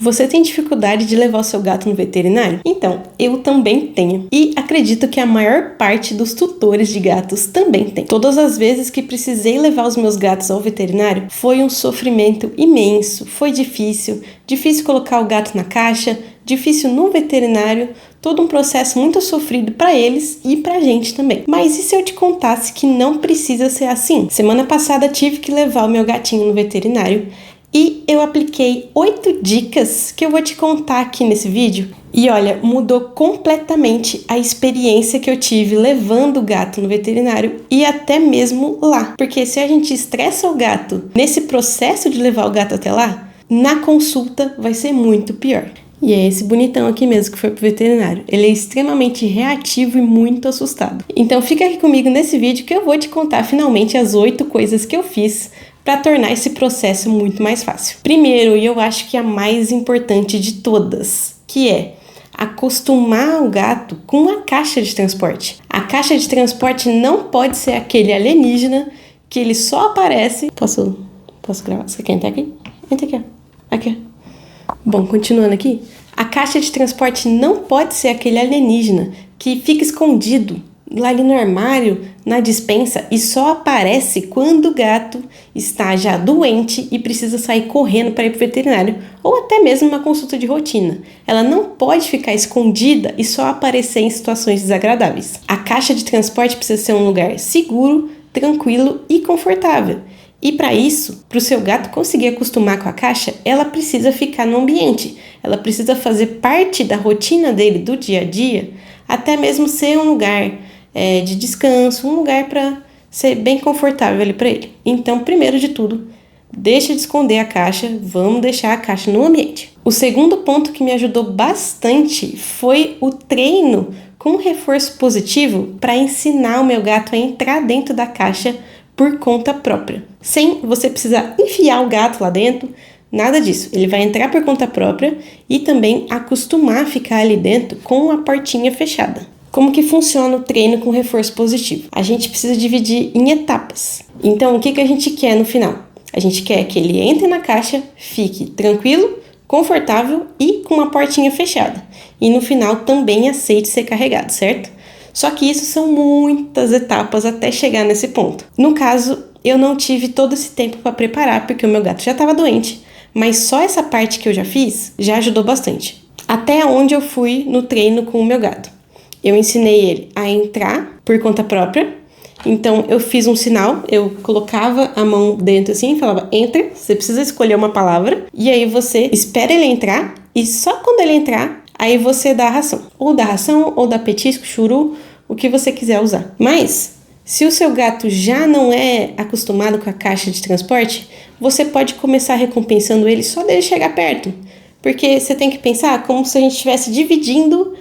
Você tem dificuldade de levar o seu gato no veterinário? Então, eu também tenho. E acredito que a maior parte dos tutores de gatos também tem. Todas as vezes que precisei levar os meus gatos ao veterinário, foi um sofrimento imenso, foi difícil colocar o gato na caixa, difícil no veterinário, todo um processo muito sofrido para eles e pra gente também. Mas e se eu te contasse que não precisa ser assim? Semana passada tive que levar o meu gatinho no veterinário e eu apliquei 8 dicas que eu vou te contar aqui nesse vídeo. E olha, mudou completamente a experiência que eu tive levando o gato no veterinário e até mesmo lá. Porque se a gente estressa o gato nesse processo de levar o gato até lá, na consulta vai ser muito pior. E é esse bonitão aqui mesmo que foi pro veterinário. Ele é extremamente reativo e muito assustado. Então fica aqui comigo nesse vídeo que eu vou te contar finalmente as 8 coisas que eu fiz para tornar esse processo muito mais fácil. Primeiro, e eu acho que a mais importante de todas, que é acostumar o gato com a caixa de transporte. A caixa de transporte não pode ser aquele alienígena que ele só aparece... Posso gravar? Você quer entrar aqui? Entra aqui, ó. Aqui, ó. Bom, continuando aqui. A caixa de transporte não pode ser aquele alienígena que fica escondido lá ali no armário, na despensa, e só aparece quando o gato está já doente e precisa sair correndo para ir para o veterinário, ou até mesmo uma consulta de rotina. Ela não pode ficar escondida e só aparecer em situações desagradáveis. A caixa de transporte precisa ser um lugar seguro, tranquilo e confortável. E para isso, para o seu gato conseguir acostumar com a caixa, ela precisa ficar no ambiente. Ela precisa fazer parte da rotina dele do dia a dia, até mesmo ser um lugar de descanso, um lugar para ser bem confortável ali para ele. Então, primeiro de tudo, deixa de esconder a caixa, vamos deixar a caixa no ambiente. O segundo ponto que me ajudou bastante foi o treino com reforço positivo para ensinar o meu gato a entrar dentro da caixa por conta própria, sem você precisar enfiar o gato lá dentro, nada disso. Ele vai entrar por conta própria e também acostumar a ficar ali dentro com a portinha fechada. Como que funciona o treino com reforço positivo? A gente precisa dividir em etapas. Então, o que a gente quer no final? A gente quer que ele entre na caixa, fique tranquilo, confortável e com uma portinha fechada. E no final também aceite ser carregado, certo? Só que isso são muitas etapas até chegar nesse ponto. No caso, eu não tive todo esse tempo para preparar, porque o meu gato já estava doente, mas só essa parte que eu já fiz já ajudou bastante. Até onde eu fui no treino com o meu gato. Eu ensinei ele a entrar por conta própria. Então, eu fiz um sinal, eu colocava a mão dentro assim e falava, entra, você precisa escolher uma palavra. E aí você espera ele entrar e só quando ele entrar, aí você dá a ração. Ou dá ração, ou dá petisco, churu, o que você quiser usar. Mas, se o seu gato já não é acostumado com a caixa de transporte, você pode começar recompensando ele só dele chegar perto. Porque você tem que pensar como se a gente estivesse dividindo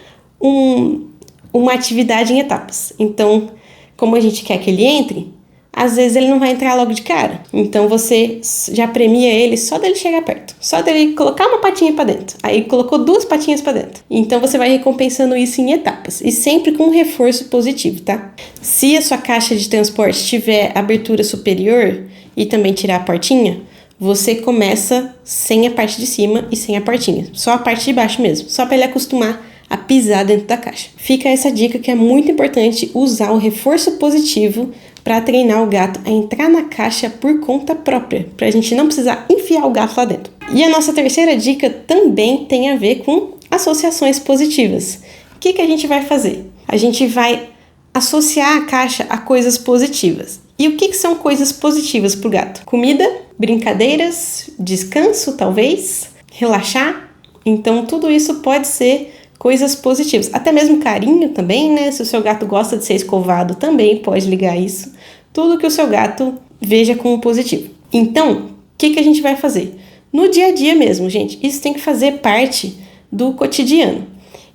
uma atividade em etapas. Então, como a gente quer que ele entre, às vezes ele não vai entrar logo de cara. Então, você já premia ele só dele chegar perto. Só dele colocar uma patinha para dentro. Aí, colocou 2 patinhas para dentro. Então, você vai recompensando isso em etapas. E sempre com um reforço positivo, tá? Se a sua caixa de transporte tiver abertura superior e também tirar a portinha, você começa sem a parte de cima e sem a portinha. Só a parte de baixo mesmo. Só para ele acostumar a pisar dentro da caixa. Fica essa dica que é muito importante usar o reforço positivo para treinar o gato a entrar na caixa por conta própria, para a gente não precisar enfiar o gato lá dentro. E a nossa terceira dica também tem a ver com associações positivas. O que a gente vai fazer? A gente vai associar a caixa a coisas positivas. E o que são coisas positivas para o gato? Comida, brincadeiras, descanso talvez, relaxar. Então tudo isso pode ser coisas positivas, até mesmo carinho também, né? Se o seu gato gosta de ser escovado, também pode ligar isso. Tudo que o seu gato veja como positivo. Então, o que a gente vai fazer? No dia a dia mesmo, gente, isso tem que fazer parte do cotidiano.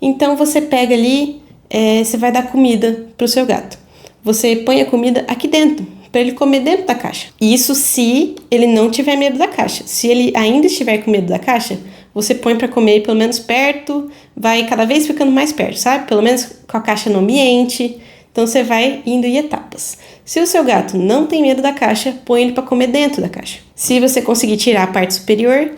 Então, você pega ali, você vai dar comida para o seu gato. Você põe a comida aqui dentro, para ele comer dentro da caixa. Isso se ele não tiver medo da caixa. Se ele ainda estiver com medo da caixa, você põe para comer pelo menos perto, vai cada vez ficando mais perto, sabe? Pelo menos com a caixa no ambiente. Então, você vai indo em etapas. Se o seu gato não tem medo da caixa, põe ele para comer dentro da caixa. Se você conseguir tirar a parte superior,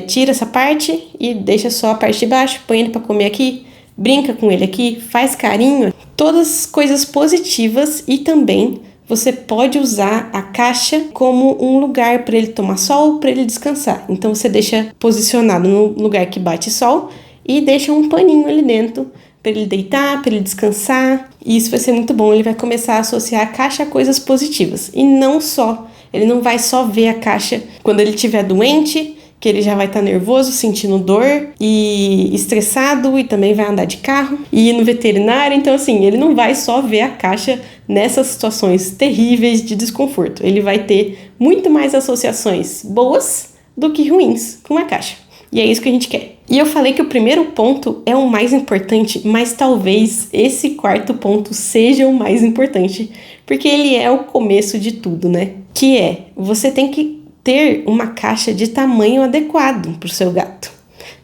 tira essa parte e deixa só a parte de baixo, põe ele para comer aqui, brinca com ele aqui, faz carinho. Todas coisas positivas, e também você pode usar a caixa como um lugar para ele tomar sol, para ele descansar. Então você deixa posicionado no lugar que bate sol e deixa um paninho ali dentro para ele deitar, para ele descansar. E isso vai ser muito bom. Ele vai começar a associar a caixa a coisas positivas. E não só, ele não vai só ver a caixa quando ele estiver doente, que ele já vai estar nervoso, sentindo dor e estressado, e também vai andar de carro e ir no veterinário. Então, assim, ele não vai só ver a caixa nessas situações terríveis de desconforto. Ele vai ter muito mais associações boas do que ruins com a caixa. E é isso que a gente quer. E eu falei que o primeiro ponto é o mais importante, mas talvez esse quarto ponto seja o mais importante, porque ele é o começo de tudo, né? Que é, você tem que ter uma caixa de tamanho adequado para o seu gato.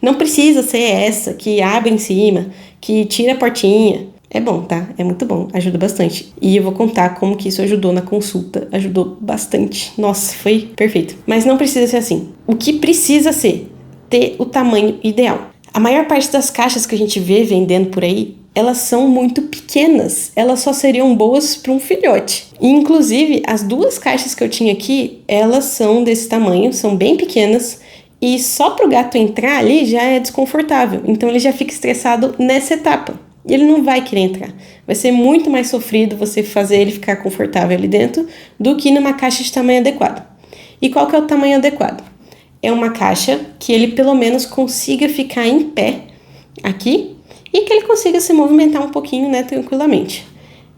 Não precisa ser essa que abre em cima, que tira a portinha. É bom, tá? É muito bom, ajuda bastante. E eu vou contar como que isso ajudou na consulta. Ajudou bastante. Nossa, foi perfeito. Mas não precisa ser assim. O que precisa ser? Ter o tamanho ideal. A maior parte das caixas que a gente vê vendendo por aí, elas são muito pequenas. Elas só seriam boas para um filhote. E, inclusive, as 2 caixas que eu tinha aqui, elas são desse tamanho, são bem pequenas. E só para o gato entrar ali já é desconfortável. Então, ele já fica estressado nessa etapa. E ele não vai querer entrar. Vai ser muito mais sofrido você fazer ele ficar confortável ali dentro do que numa caixa de tamanho adequado. E qual que é o tamanho adequado? É uma caixa que ele pelo menos consiga ficar em pé aqui e que ele consiga se movimentar um pouquinho, né, tranquilamente.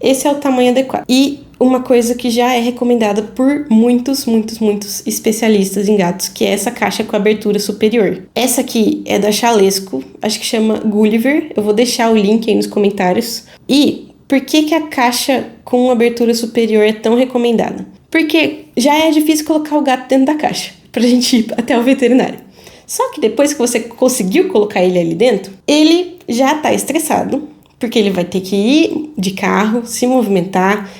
Esse é o tamanho adequado. E uma coisa que já é recomendada por muitos especialistas em gatos, que é essa caixa com abertura superior. Essa aqui é da Chalesco, acho que chama Gulliver. Eu vou deixar o link aí nos comentários. E por que a caixa com abertura superior é tão recomendada? Porque já é difícil colocar o gato dentro da caixa pra gente ir até o veterinário. Só que depois que você conseguiu colocar ele ali dentro, ele já tá estressado, porque ele vai ter que ir de carro, se movimentar,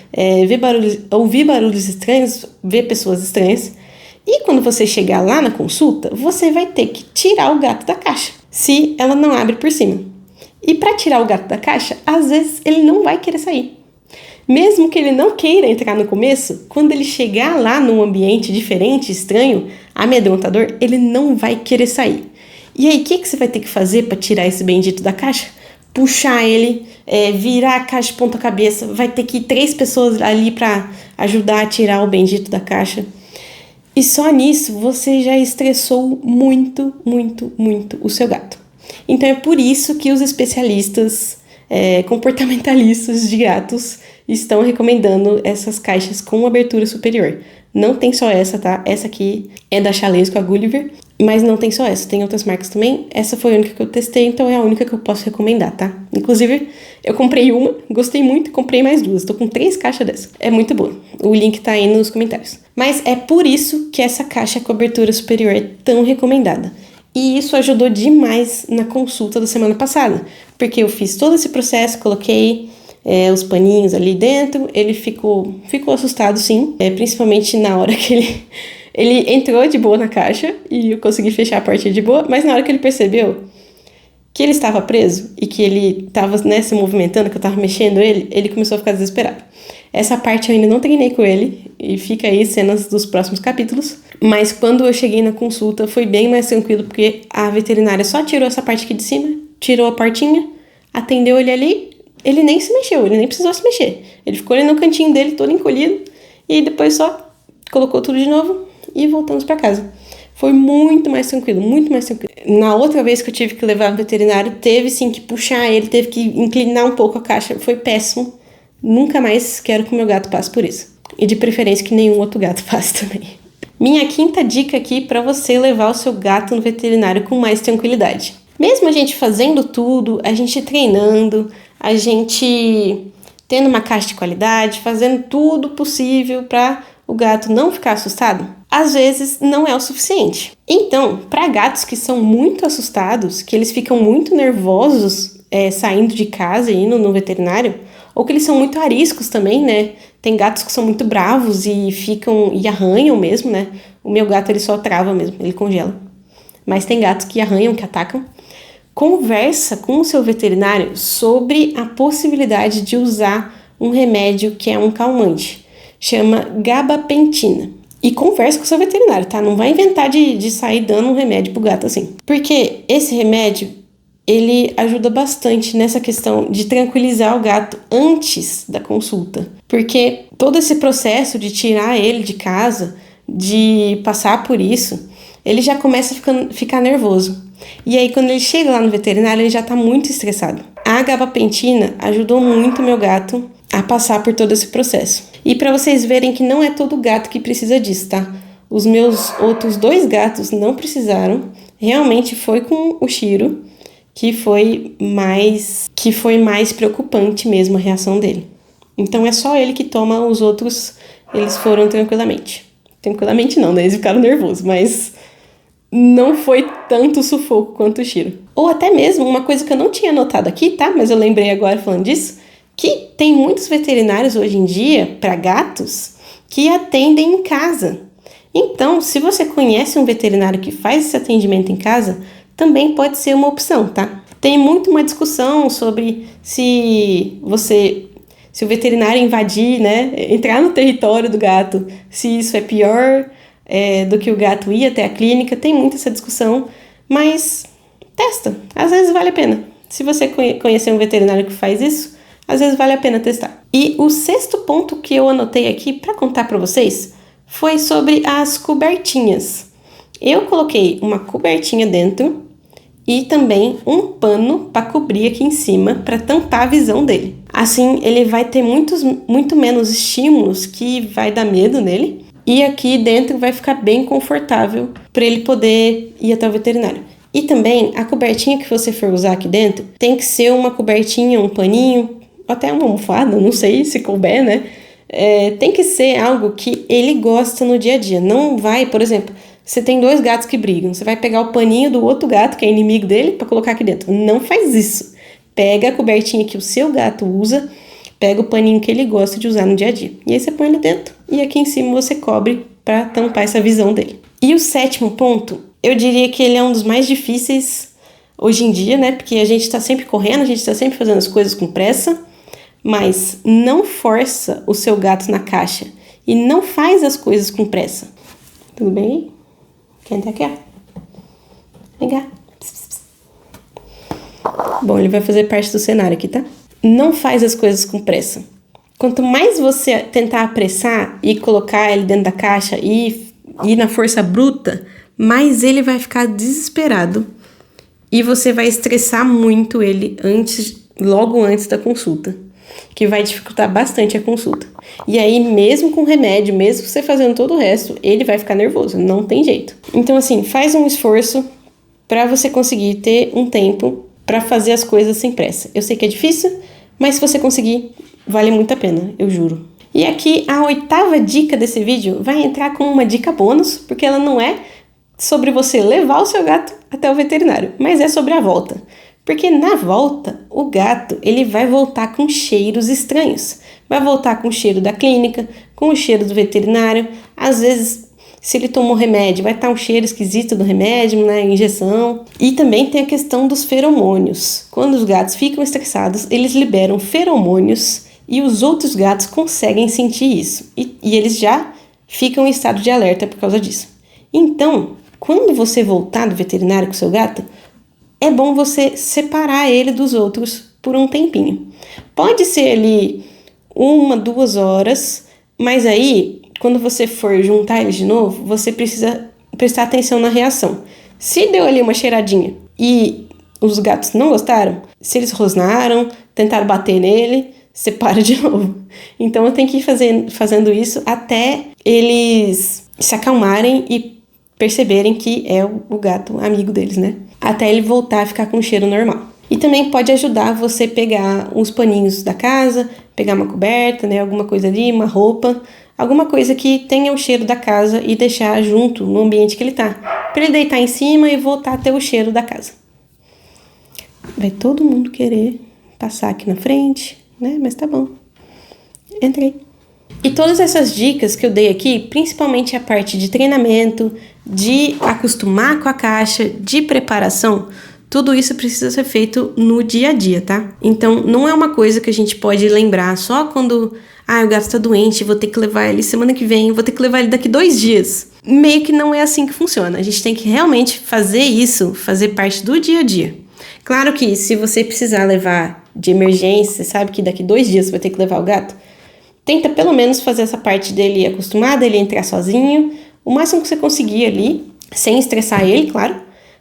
ouvir barulhos estranhos, ver pessoas estranhas. E quando você chegar lá na consulta, você vai ter que tirar o gato da caixa, se ela não abre por cima. E para tirar o gato da caixa, às vezes ele não vai querer sair. Mesmo que ele não queira entrar no começo, quando ele chegar lá num ambiente diferente, estranho, amedrontador, ele não vai querer sair. E aí, o que você vai ter que fazer para tirar esse bendito da caixa? Puxar ele, virar a caixa de ponta cabeça, vai ter que ir 3 pessoas ali para ajudar a tirar o bendito da caixa. E só nisso você já estressou muito o seu gato. Então é por isso que os especialistas comportamentalistas de gatos estão recomendando essas caixas com abertura superior. Não tem só essa, tá? Essa aqui é da Chalesco, a Gulliver, mas não tem só essa, tem outras marcas também. Essa foi a única que eu testei, então é a única que eu posso recomendar, tá? Inclusive, eu comprei uma, gostei muito e comprei mais 2. Tô com 3 caixas dessa. É muito boa. O link tá aí nos comentários. Mas é por isso que essa caixa com abertura superior é tão recomendada. E isso ajudou demais na consulta da semana passada, porque eu fiz todo esse processo, coloquei os paninhos ali dentro, ele ficou assustado sim, principalmente na hora que ele entrou de boa na caixa e eu consegui fechar a porta de boa, mas na hora que ele percebeu que ele estava preso e que ele estava se movimentando, que eu estava mexendo ele começou a ficar desesperado. Essa parte eu ainda não treinei com ele e fica aí cenas dos próximos capítulos, mas quando eu cheguei na consulta foi bem mais tranquilo, porque a veterinária só tirou essa parte aqui de cima, tirou a portinha, atendeu ele ali, ele nem se mexeu, ele nem precisou se mexer. Ele ficou ali no cantinho dele, todo encolhido, e depois só colocou tudo de novo e voltamos para casa. Foi muito mais tranquilo, muito mais tranquilo. Na outra vez que eu tive que levar no veterinário, teve sim que puxar ele, teve que inclinar um pouco a caixa, foi péssimo. Nunca mais quero que o meu gato passe por isso. E de preferência que nenhum outro gato passe também. Minha quinta dica aqui para você levar o seu gato no veterinário com mais tranquilidade. Mesmo a gente fazendo tudo, a gente treinando, a gente tendo uma caixa de qualidade, fazendo tudo possível para o gato não ficar assustado, às vezes não é o suficiente. Então, para gatos que são muito assustados, que eles ficam muito nervosos saindo de casa e indo no veterinário, ou que eles são muito ariscos também, né? Tem gatos que são muito bravos e ficam e arranham mesmo, né? O meu gato, ele só trava mesmo, ele congela. mas tem gatos que arranham, que atacam. Conversa com o seu veterinário sobre a possibilidade de usar um remédio que é um calmante. Chama gabapentina. E conversa com o seu veterinário, tá? Não vai inventar de sair dando um remédio pro gato assim. Porque esse remédio, ele ajuda bastante nessa questão de tranquilizar o gato antes da consulta. Porque todo esse processo de tirar ele de casa, de passar por isso, ele já começa a ficar nervoso. E aí, quando ele chega lá no veterinário, ele já tá muito estressado. A gabapentina ajudou muito meu gato a passar por todo esse processo. E para vocês verem que não é todo gato que precisa disso, tá? Os meus outros 2 gatos não precisaram. Realmente foi com o Chiro que foi mais preocupante mesmo a reação dele. Então é só ele que toma, os outros eles foram tranquilamente. Tranquilamente não, né? Eles ficaram nervosos, mas não foi tanto sufoco quanto o Chiro. Ou até mesmo uma coisa que eu não tinha notado aqui, tá? Mas eu lembrei agora falando disso, que tem muitos veterinários hoje em dia para gatos que atendem em casa. Então, se você conhece um veterinário que faz esse atendimento em casa, também pode ser uma opção, tá? Tem muito uma discussão sobre se o veterinário invadir, né, entrar no território do gato, se isso é pior do que o gato ir até a clínica. Tem muito essa discussão, mas testa, às vezes vale a pena. Se você conhecer um veterinário que faz isso, às vezes vale a pena testar. E o 6º ponto que eu anotei aqui para contar para vocês foi sobre as cobertinhas. Eu coloquei uma cobertinha dentro e também um pano para cobrir aqui em cima, para tampar a visão dele. Assim, ele vai ter muito menos estímulos que vai dar medo nele. E aqui dentro vai ficar bem confortável para ele poder ir até o veterinário. E também, a cobertinha que você for usar aqui dentro, tem que ser uma cobertinha, um paninho, até uma almofada, não sei se couber, né? Tem que ser algo que ele gosta no dia a dia. Não vai, por exemplo, você tem 2 gatos que brigam, você vai pegar o paninho do outro gato, que é inimigo dele, para colocar aqui dentro. Não faz isso. Pega a cobertinha que o seu gato usa, pega o paninho que ele gosta de usar no dia a dia. E aí você põe ele dentro e aqui em cima você cobre para tampar essa visão dele. E o 7º ponto, eu diria que ele é um dos mais difíceis hoje em dia, né? Porque a gente está sempre correndo, a gente está sempre fazendo as coisas com pressa, mas não força o seu gato na caixa e não faz as coisas com pressa. Tudo bem aí? Quer entrar aqui, ó? Vem cá. Bom, ele vai fazer parte do cenário aqui, tá? Não faz as coisas com pressa. Quanto mais você tentar apressar e colocar ele dentro da caixa e ir na força bruta, mais ele vai ficar desesperado e você vai estressar muito ele logo antes da consulta, que vai dificultar bastante a consulta. E aí, mesmo com remédio, mesmo você fazendo todo o resto, ele vai ficar nervoso, não tem jeito. Então, assim, faz um esforço para você conseguir ter um tempo para fazer as coisas sem pressa. Eu sei que é difícil, mas se você conseguir, vale muito a pena, eu juro. E aqui, a 8ª dica desse vídeo vai entrar como uma dica bônus, porque ela não é sobre você levar o seu gato até o veterinário, mas é sobre a volta. Porque na volta, o gato ele vai voltar com cheiros estranhos. Vai voltar com o cheiro da clínica, com o cheiro do veterinário. Às vezes, se ele tomou remédio, vai estar um cheiro esquisito do remédio, né, injeção. E também tem a questão dos feromônios. Quando os gatos ficam estressados, eles liberam feromônios e os outros gatos conseguem sentir isso. E eles já ficam em estado de alerta por causa disso. Então, quando você voltar do veterinário com o seu gato, é bom você separar ele dos outros por um tempinho. Pode ser ali 1, 2 horas, mas aí, quando você for juntar eles de novo, você precisa prestar atenção na reação. Se deu ali uma cheiradinha e os gatos não gostaram, se eles rosnaram, tentaram bater nele, separa de novo. Então eu tenho que ir fazendo isso até eles se acalmarem e perceberem que é o gato amigo deles, né? Até ele voltar a ficar com o cheiro normal. E também pode ajudar você pegar uns paninhos da casa, pegar uma coberta, né, alguma coisa ali, uma roupa, alguma coisa que tenha o cheiro da casa e deixar junto no ambiente que ele tá, para ele deitar em cima e voltar a ter o cheiro da casa. Vai todo mundo querer passar aqui na frente, né? Mas tá bom. Entrei. E todas essas dicas que eu dei aqui, principalmente a parte de treinamento, de acostumar com a caixa, de preparação, tudo isso precisa ser feito no dia a dia, tá? Então, não é uma coisa que a gente pode lembrar só quando o gato tá doente, vou ter que levar ele semana que vem, vou ter que levar ele daqui 2 dias. Meio que não é assim que funciona. A gente tem que realmente fazer isso, fazer parte do dia a dia. Claro que se você precisar levar de emergência, sabe que daqui 2 dias você vai ter que levar o gato, tenta pelo menos fazer essa parte dele acostumado, ele entrar sozinho, o máximo que você conseguir ali, sem estressar ele, claro,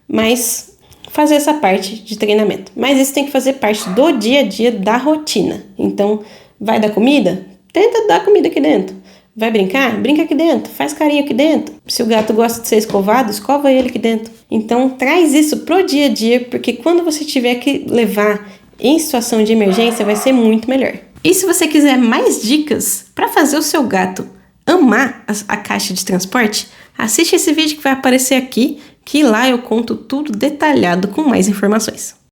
mas fazer essa parte de treinamento. Mas isso tem que fazer parte do dia a dia, da rotina. Então, vai dar comida? Tenta dar comida aqui dentro. Vai brincar? Brinca aqui dentro. Faz carinho aqui dentro. Se o gato gosta de ser escovado, escova ele aqui dentro. Então, traz isso pro dia a dia, porque quando você tiver que levar em situação de emergência, vai ser muito melhor. E se você quiser mais dicas para fazer o seu gato amar a caixa de transporte, assiste esse vídeo que vai aparecer aqui, que lá eu conto tudo detalhado com mais informações.